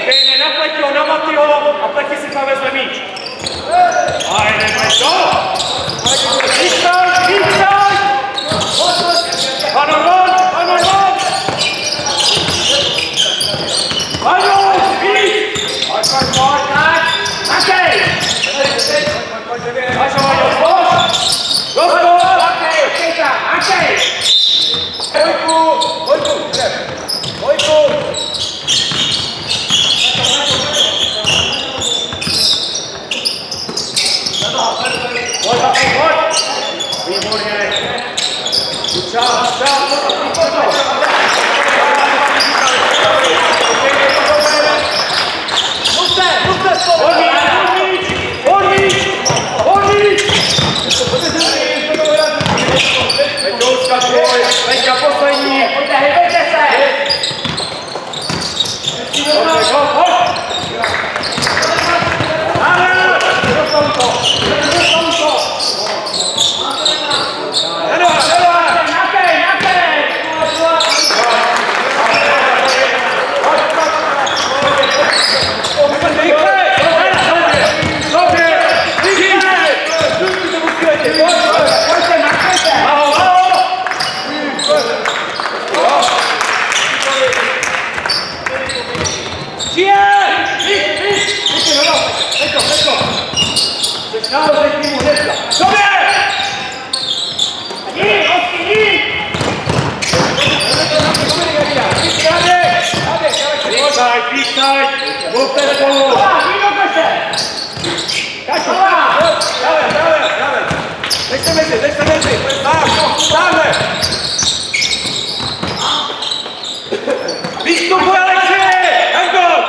Bene, na pleťo, na Matyho a pleky si tam vezme míč. Ajde, pleťo! Vystaň, vystaň! Ano, von! Ano, víc! Pojď, tak! Takej! Vašo, Vaňo, zlož! Dosto! Takej tam, takej! Vojku! Pojď! Výborně! Čas! Veďka poslední! Pojďte se! Písaj! Mluvte spolu! Kačo, dále! Dej se mezi! Dáme! Výstupuj, Aleksi! Hendon!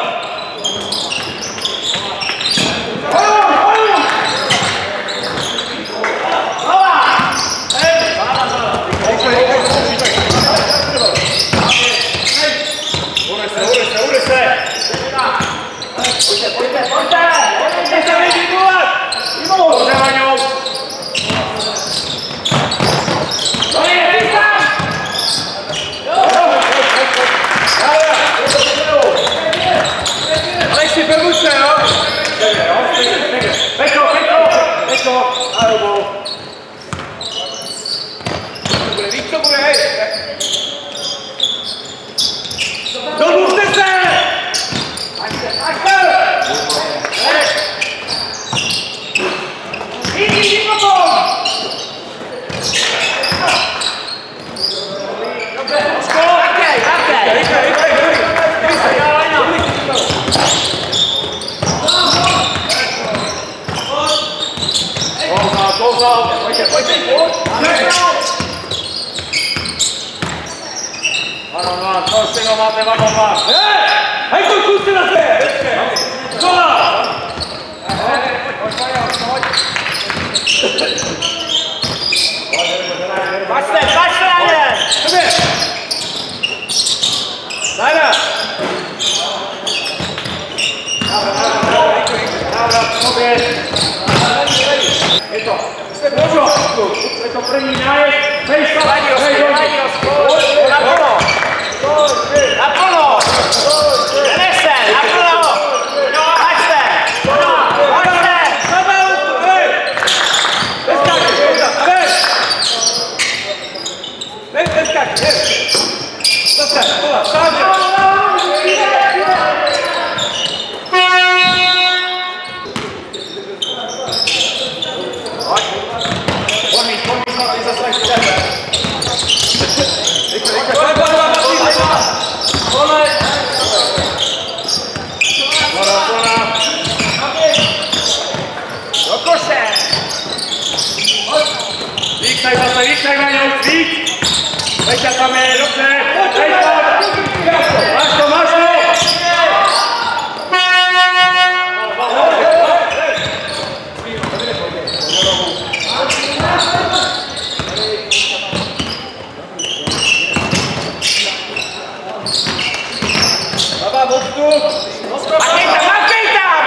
Máte vagón. Hej, to zkuste na sebe! Kola! Pačte na ně! Dajme! Je to! Jste božo! Je to první nájezd! Hej, naplno! Naplno! Nenese! Naplno! Hačte! Hačte! Neskač! Zase! Kola! Sáďte! Vícej, Vaňo, víc! Veďka tam je, dobře! Máš to! Baba, odstup! Makej tam!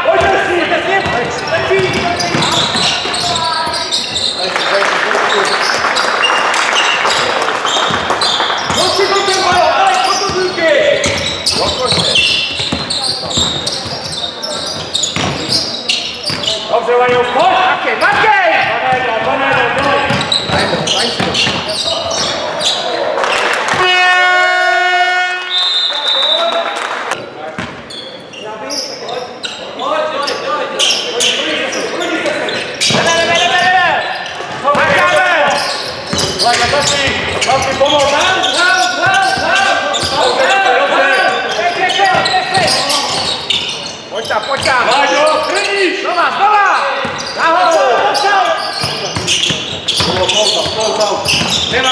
Pojďte si! Dobrze, Łaniu, chodź! Maciej, Maciej! Dobrze, pomóż! Chodź tam! Łaniu, kryć! Zobacz! Na chodź! Nie ma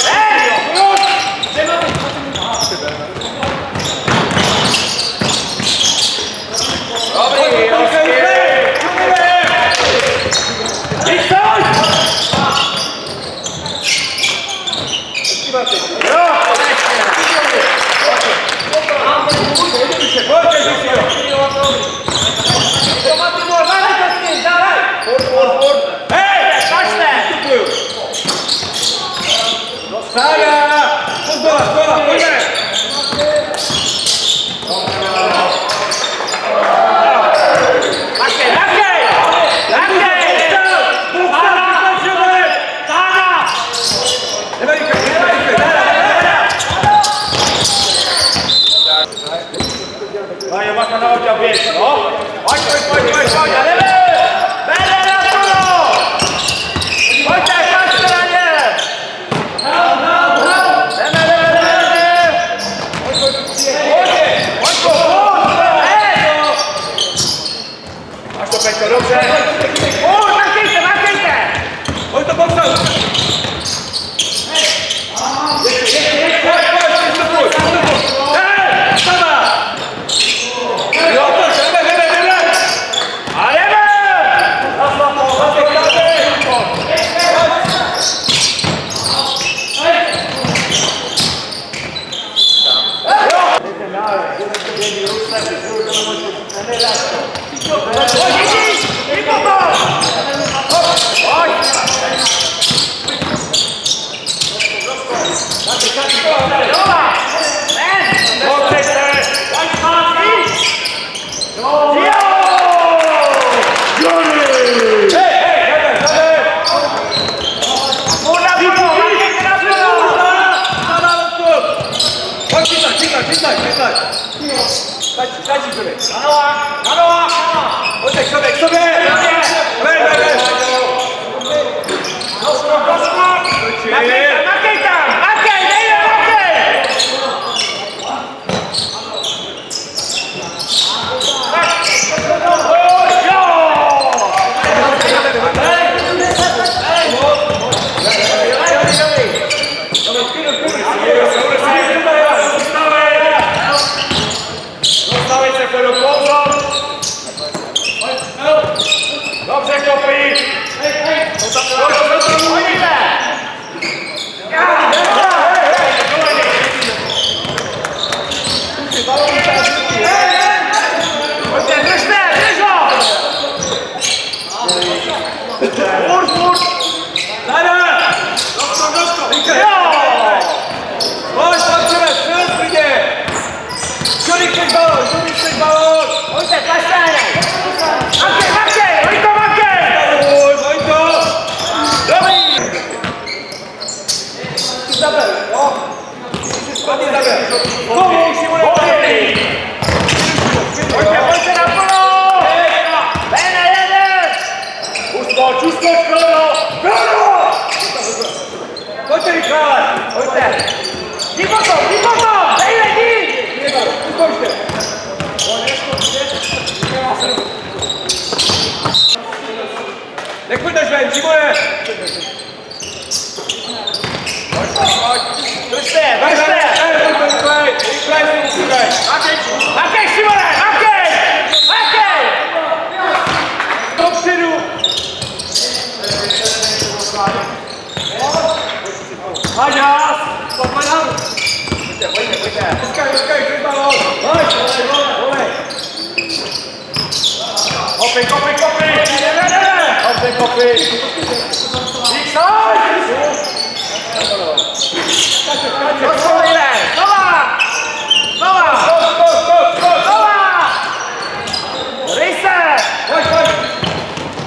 Łaniu, masz na oddział, wiesz, no! Chodź, Masz to pęko, dobrze! Oj, to powstał! Dobrze, Kopi! Jak wydać będzie, moje!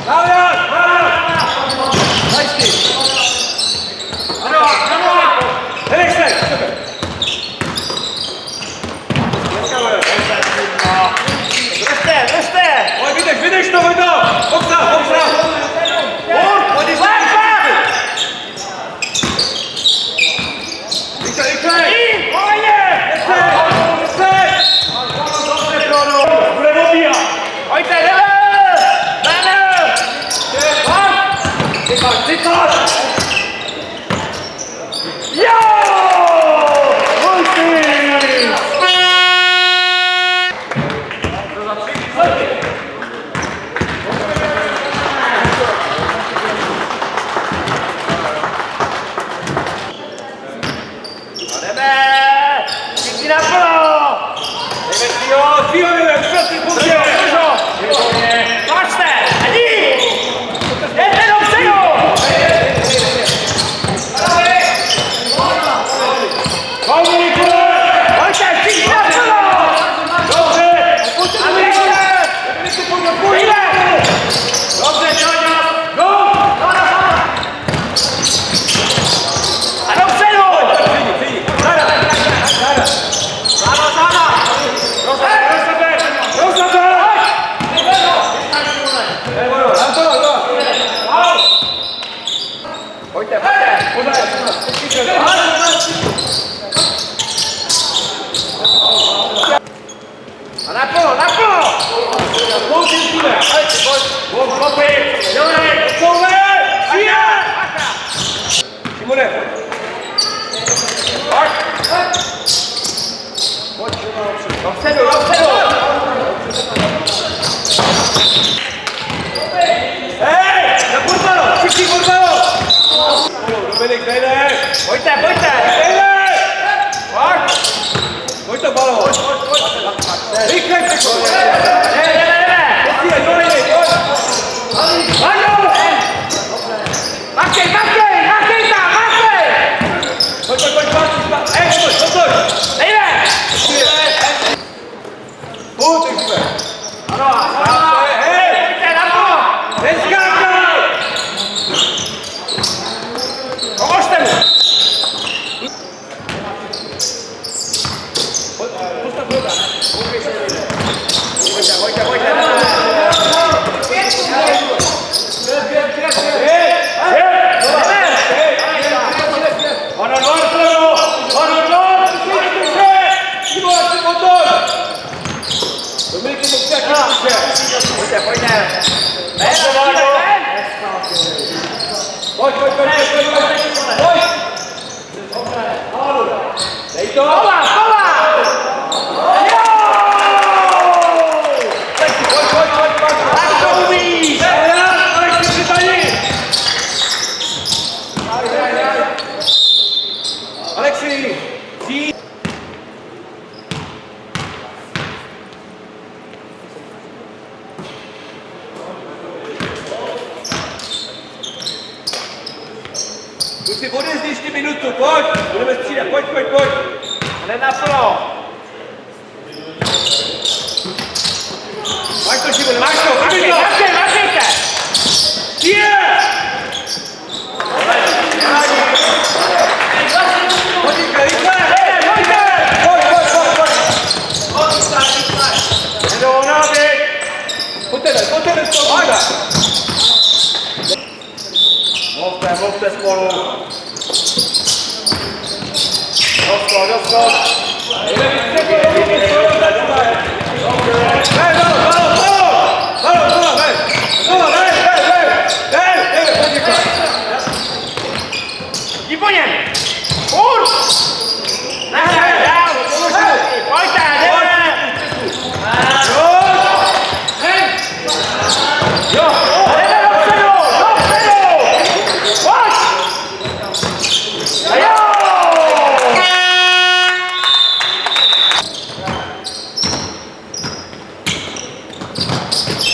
Dobra! Widzisz to, Wojdo! Boksa!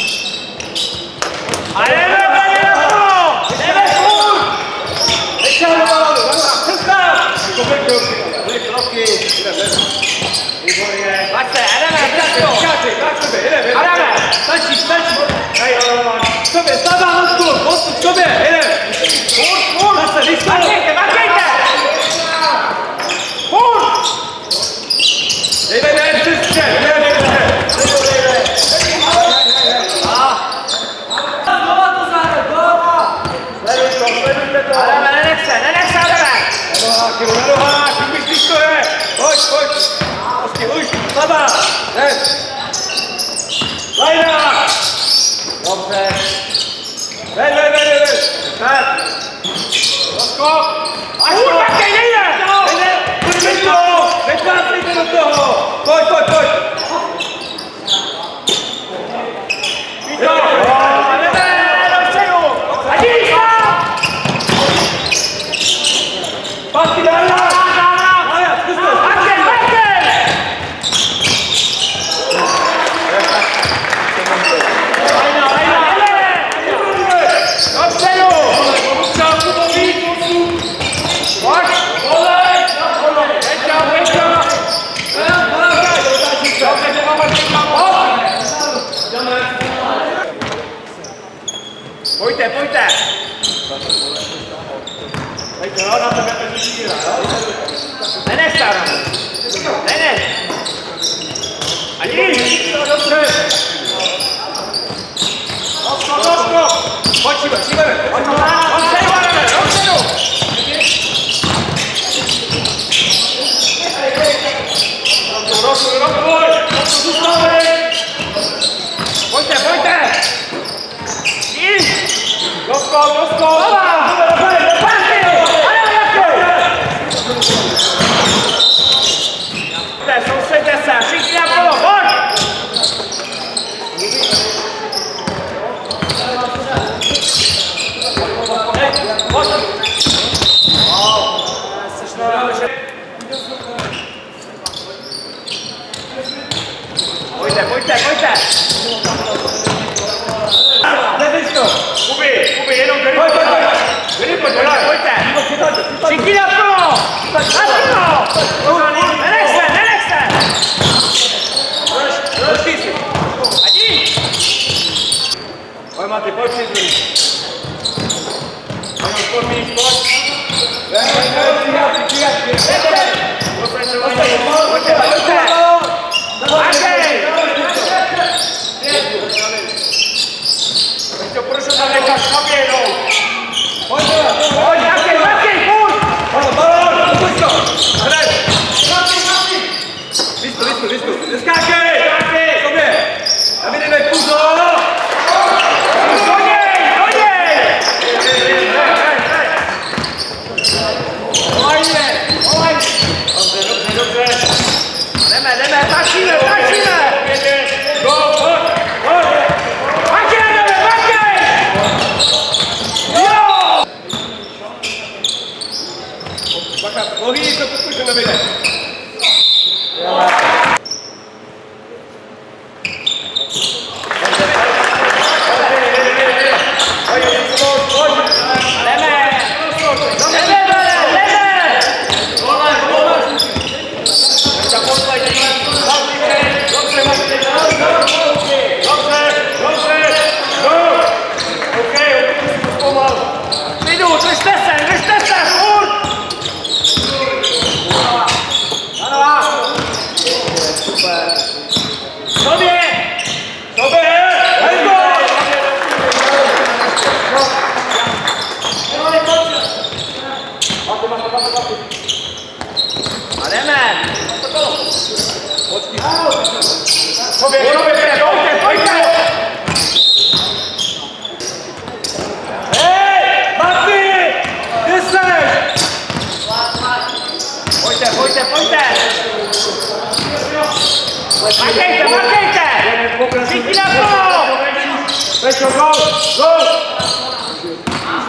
Chodź, Tak, jo, na nohách, myslíš to je. Pojď. Prostě už, slabá. Lajna. Dobře. Ven. Tak. Rozkop. Takej, nejde! Pojď to. Nepátejte do toho. Pojď. Víš to. Pátky dál. Pojďte. Nenech Sára. Nenech. Ani. Dobře. Pojď, šíbeme. Pojďte. Doskok. Soustřeďte se, všichni na kolo, pojď! Pojďte! Nedej to. Kuby, jenom tady. Pojďte! Všichni na kolo! Nenech se! Počkej si. Adi! Pojď, Maty, pojď si. Ano, podmíš, pojď. Proč to tam necháš kaběnou? Pojď, Matěj, půjď! balón, pojď to. Hned. Vyspu. Neskákej. Sobě. Navidíme půzlo. Do něj! Dobře. Jdeme, tačíme! Go, pojď. Matěj! Jo! Bacha, nohy, to pokud se nevede. Držte se, furt! Sobě! Let's go! A jdeme! Pojďte! Hej, Marty! Ty seš! Pojďte! Makejte! Všichni na kolo! Pečo, go!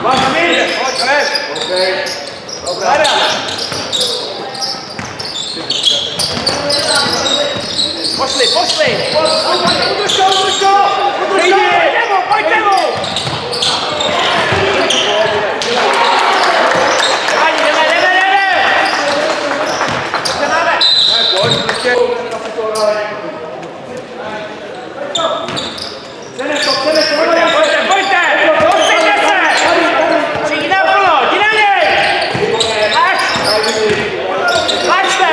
Máš mír? Pojď, hned! Dobrá. Pošli! Udrž to! Pojďte mu! Jdeme! Co máme? Pojď, prostě. Pojďte! Soustřeďte se! Všichni na plno! Jdi na něj! Tlačte!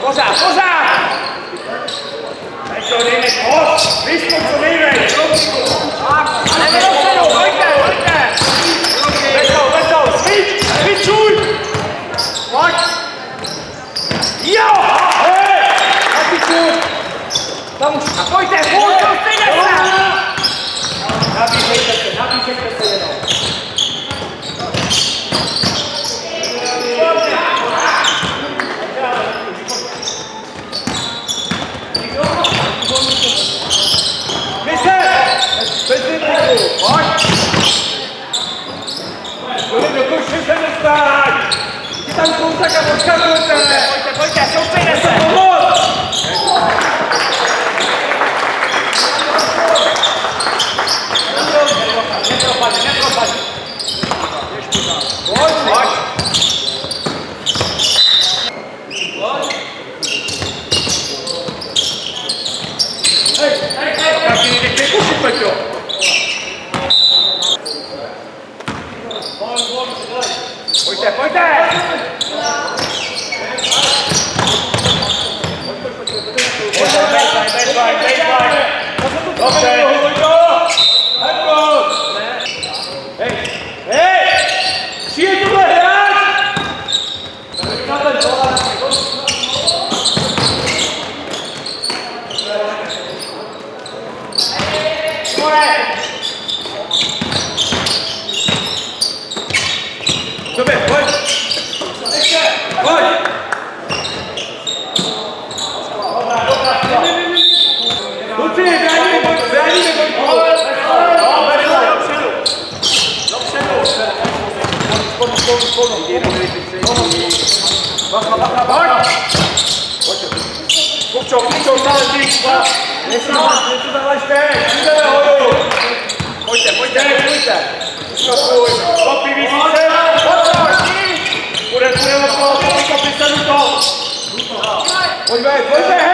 Poza, poza! Wykonujemy os! Wyskoczujemy! Ale nie do przodu, Wojtek, Wojtek! Wesoł! Wyczuj! Chodź! Jo! Taki cud! A Wojtek, Wojtek, styniesz się! Nabij się kwestię jedną. Wojtek, Wojtek, są styniesz się! Wojtek, Wojtek!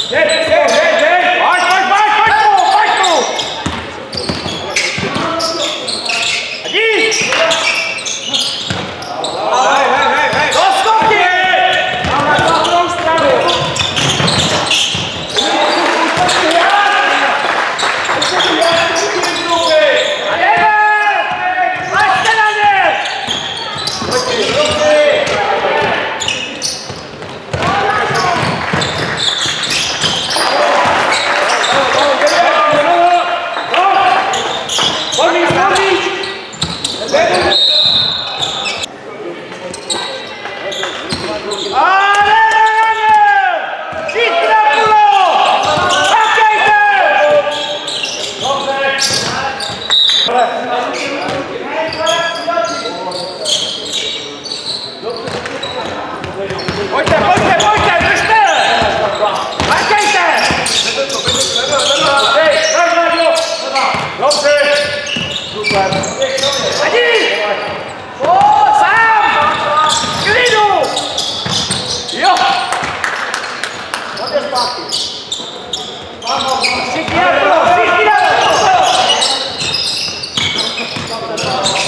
Pojď tu! Jdi! Doskoky! Na druhou stranu! A jdeme! Laďte na ně! Pojďte, držte! Makejte! Dobře! Adi! Sám! Klidu! Jo! Všichni naplno!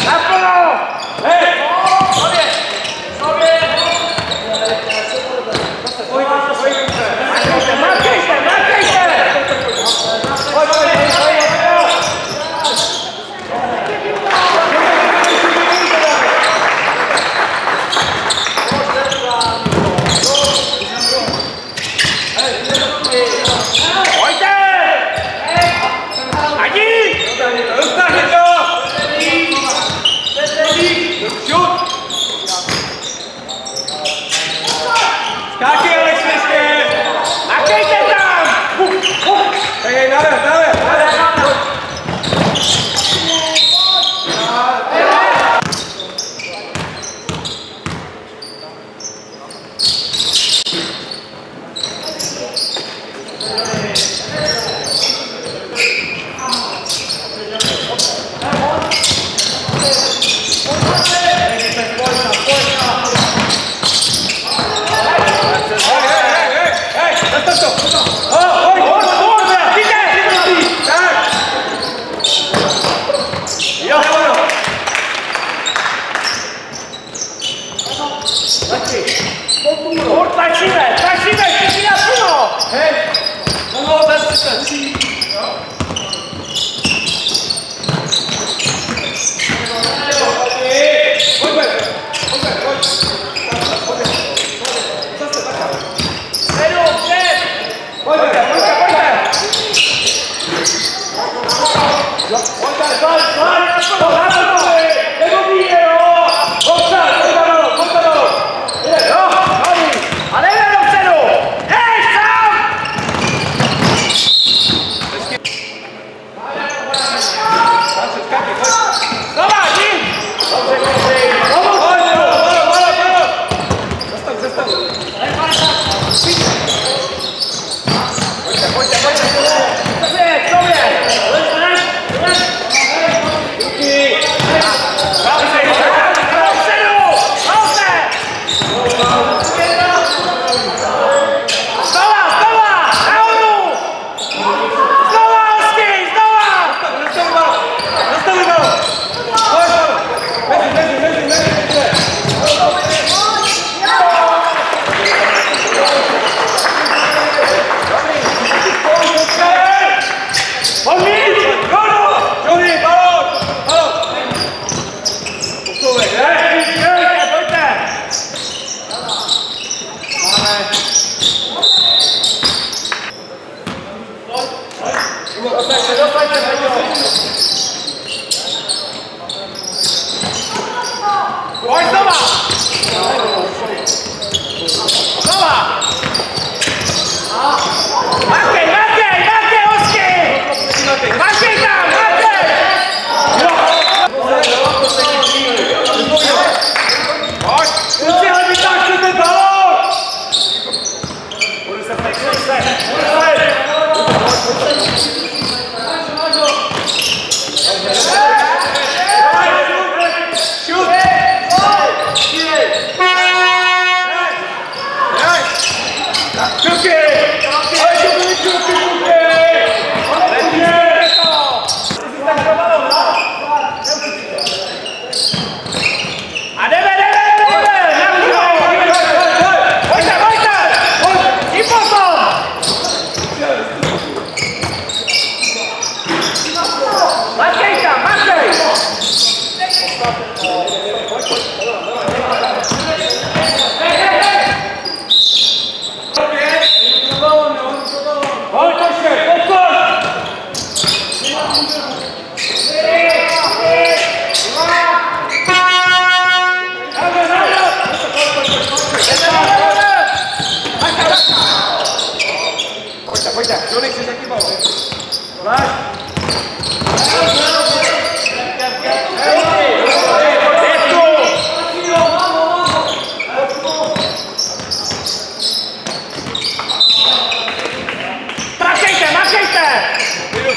Naplno! Hej!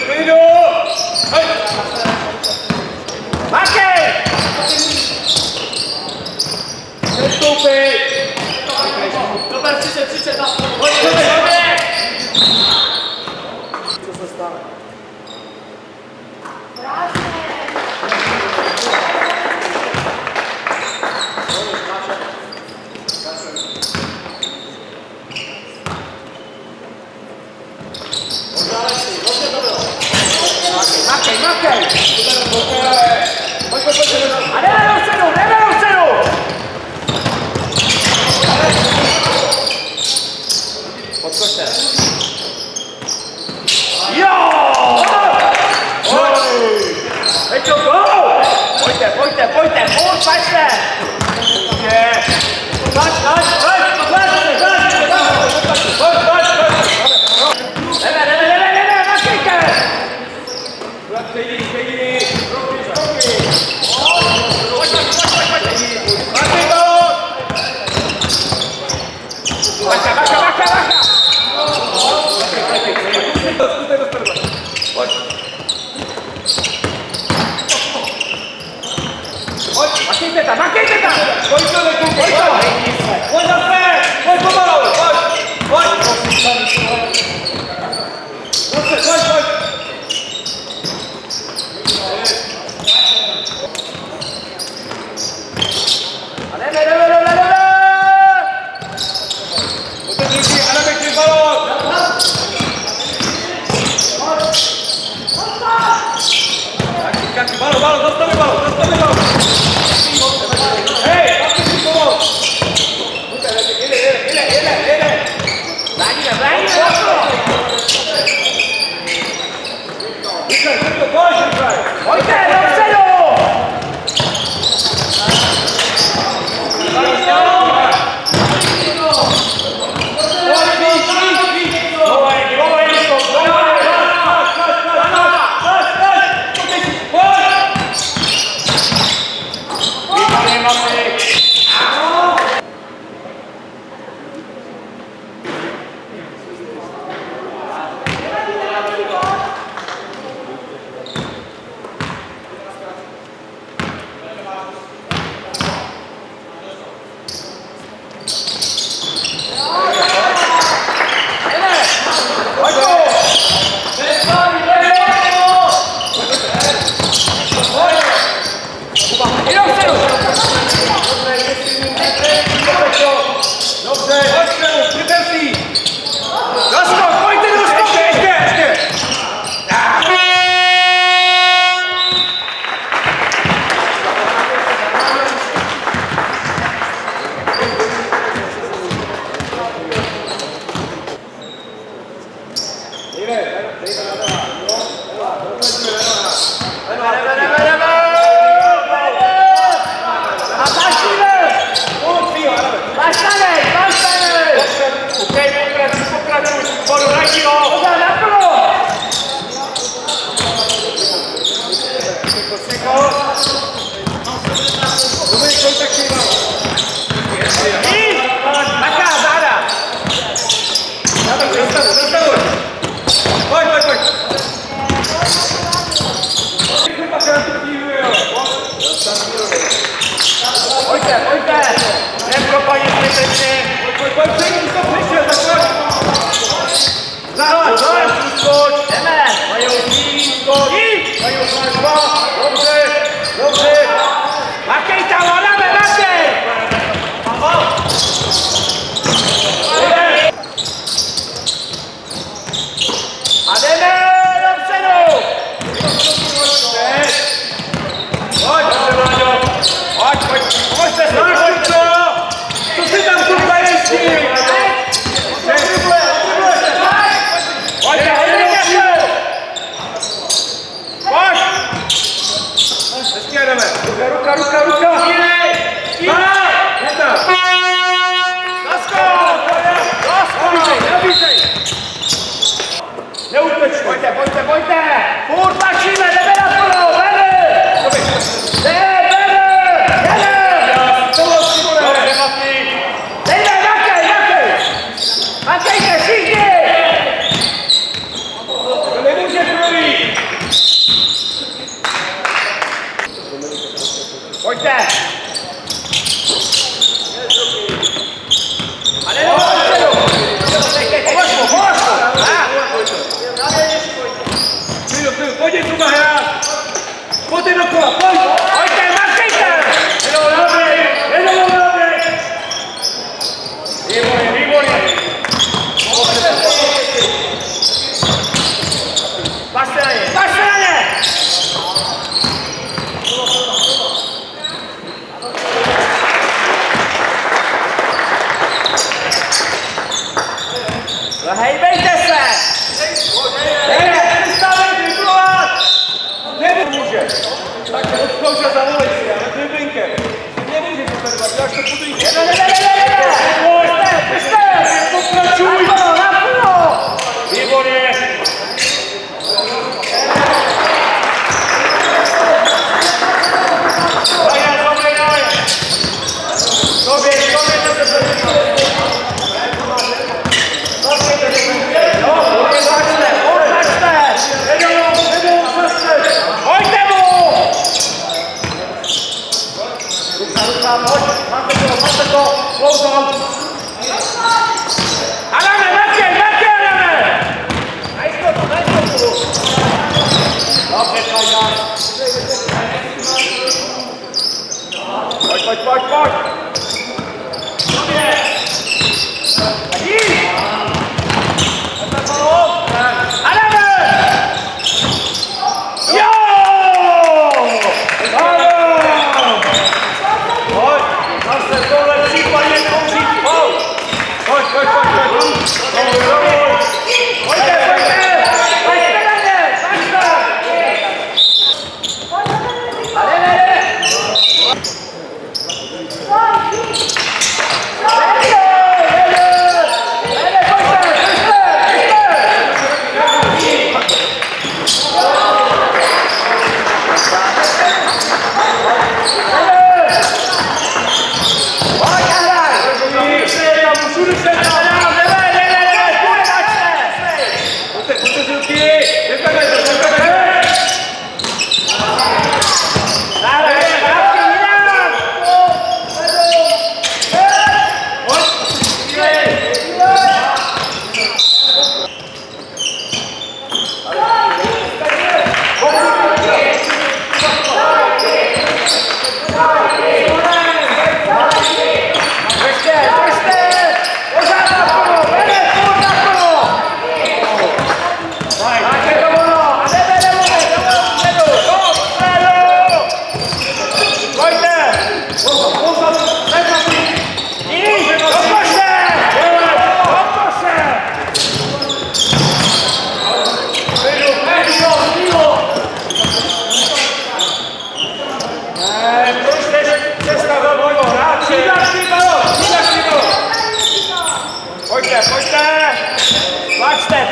Klidu! Hej! Makej! Nestoupej! Dober, 30 na Pojď, pojď! Co se stane? Makej, makej! Pojď, A jdeme do středu, jdeme do středu! podskočte. Jo! Peťo, go! Pojďte, pojďte, pojďte, furt pačte! Jdeme, makejte! Bacha! Makejte tam! Pojď to, Leku, pojď to! Pojď zase! Pojď pomalu, pojď! Pojď! A jdeme! Pojďte díky, a neběžný balón! Taky, balón, zastavi balón! Hej, taky si pomoct! Jede! Bráníme! Pojďte, dopředu! Pojďte! Nepropadni zbytečně! Pojď, přišel, tak Zahoď, skoč! Jdeme! Mají skoč! Mají dva! Dobře! Makej tam, Adame, makej! A jdeme dopředu! Pojď, pojďte se, co si tam tu ještě? Hejbejte se! Přestavěj driblovat! Nemůže. Tak odkouře zavolej si, ale driblinkem. Nemůže postavovat, já až to budu jít. Pokračuj! Výborně! Pojď!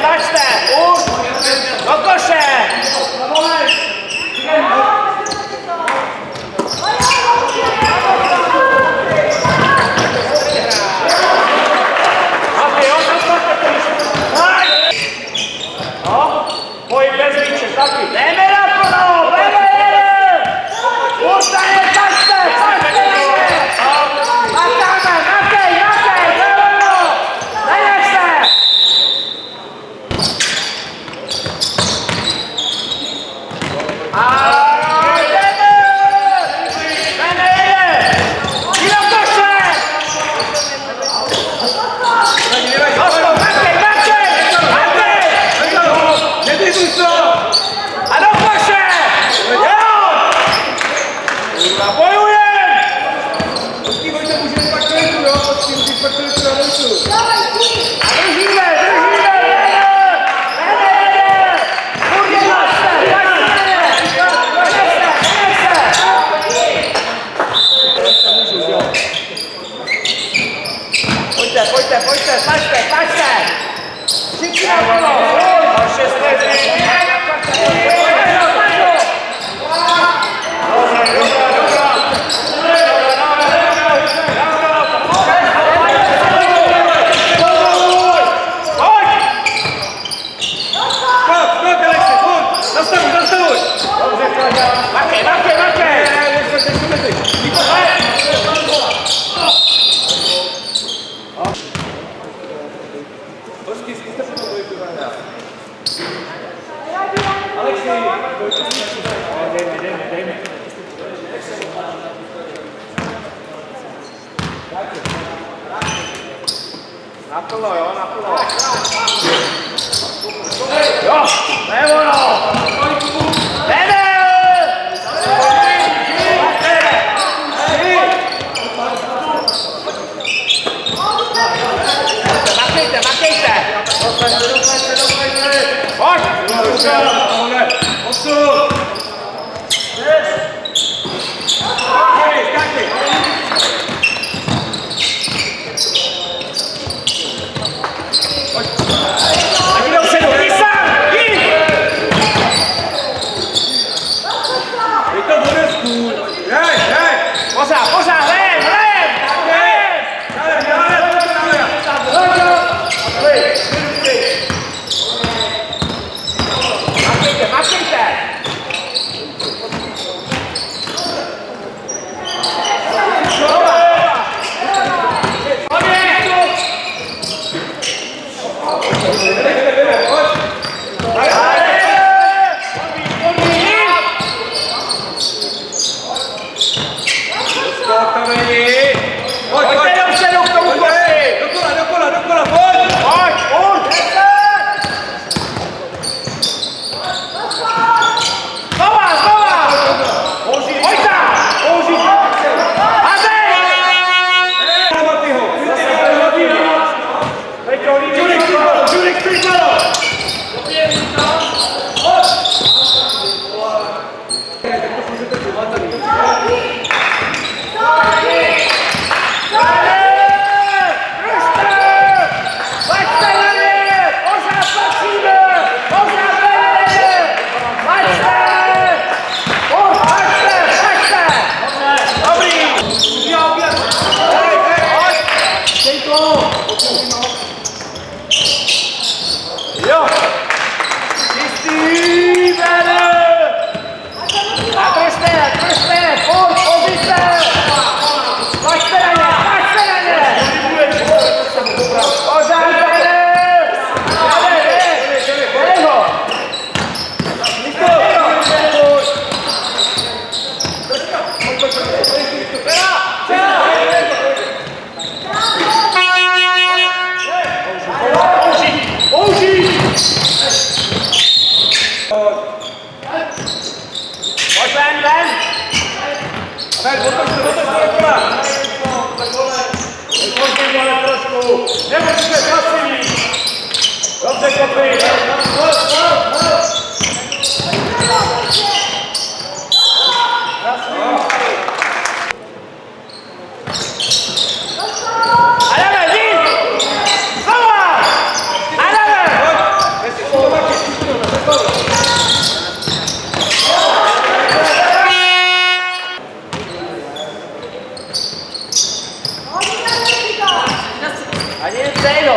Tlačte! Už! Do koše! Pohyb bez míče, taky. Jdeme na plno! Jdeme! Ustane, tlačte! Makáme, makej! Nejde se! Pojďte, tlačte! Všichni na kolo! Naplno, jo, naplno. Jo, nebo no! Jdeme! Makejte! Ani dopředu, jdi sám, jdi! Pořád, pořád, hrem! Makejte! Pojďte dopředu k tomu koši! Pojď, pojď! Znova! Pojď tam! Hazej! Jurek, přiklado! Jo! Čistý, vede! A držte, pojď, pozice! Tlačte na ně! Pořád vede! Dej ho! Pojď ven! Nemusíte pasivní. Dobře, kopy. Adame, jdi! Znova! Adame! Ani přejdo!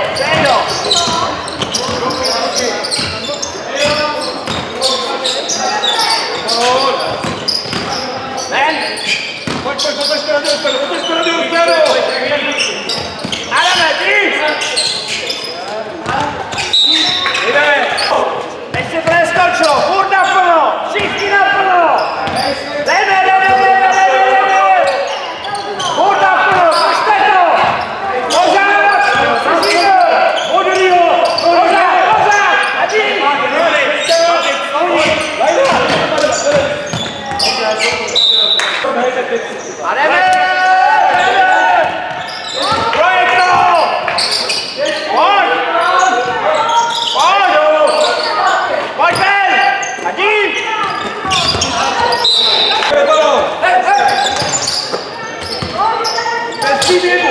Ven! Pojď, otočte na druhou stranu. Adame, jdi! Jde. Teď se preskočilo, furt naplno! Všichni naplno! Jdeme! Furt naplno, držte to! Pořád! Pořád! A jdi! A jdeme! Projekto! Pojď! Pojď ven! A jdi! Bez příběhu.